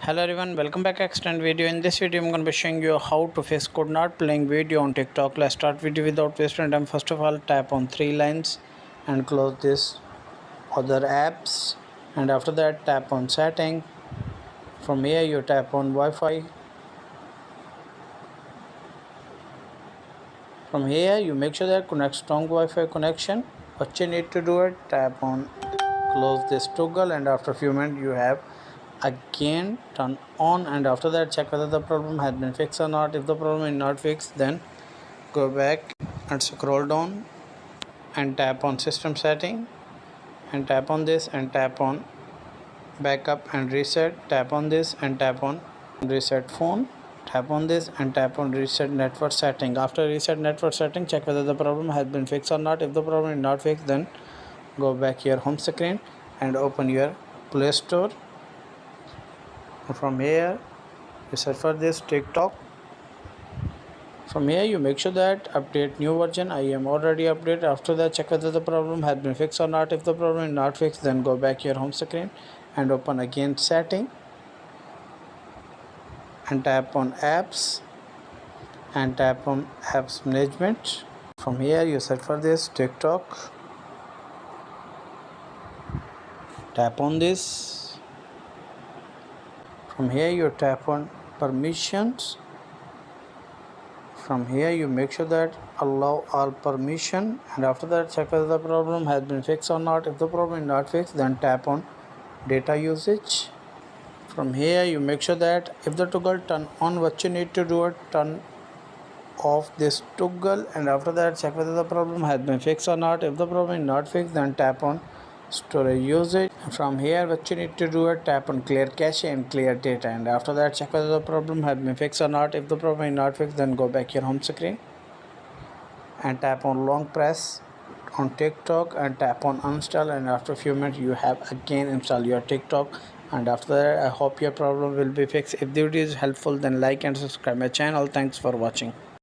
Hello everyone, welcome back to extended video. In this video I'm going to be showing you how to fix could not playing video on TikTok. Let's start video without wasting time. First of all, tap on three lines and close this other apps, and after that tap on setting. From here you tap on Wi-Fi. From here you make sure that connect strong Wi-Fi connection. What you need to do it, tap on close this toggle, and after a few minutes you have again turn on, and after that check whether the problem has been fixed or not. If the problem is not fixed, then go back and scroll down and tap on system setting and tap on this and tap on backup and reset. Tap on this and tap on reset phone. Tap on this and tap on reset network setting. After reset network setting, check whether the problem has been fixed or not. If the problem is not fixed, then go back your home screen and open your Play Store. From here you search for this TikTok. From here you make sure that update new version. I am already updated. After that check whether the problem has been fixed or not. If the problem is not fixed, then go back your home screen and open again setting and tap on apps and tap on apps management. From here you search for this TikTok. Tap on this. From here you tap on permissions. From here you make sure that allow all permission, and after that check whether the problem has been fixed or not. If the problem is not fixed, then tap on data usage. From here you make sure that if the toggle turn on, what you need to do is turn off this toggle, and after that check whether the problem has been fixed or not. If the problem is not fixed, then tap on storage usage. From here what you need to do is tap on clear cache and clear data, and after that check whether the problem has been fixed or not. If the problem is not fixed, then go back your home screen and tap on long press on TikTok and tap on uninstall, and after a few minutes you have again install your TikTok. And after that I hope your problem will be fixed. If the video is helpful, then like and subscribe my channel. Thanks for watching.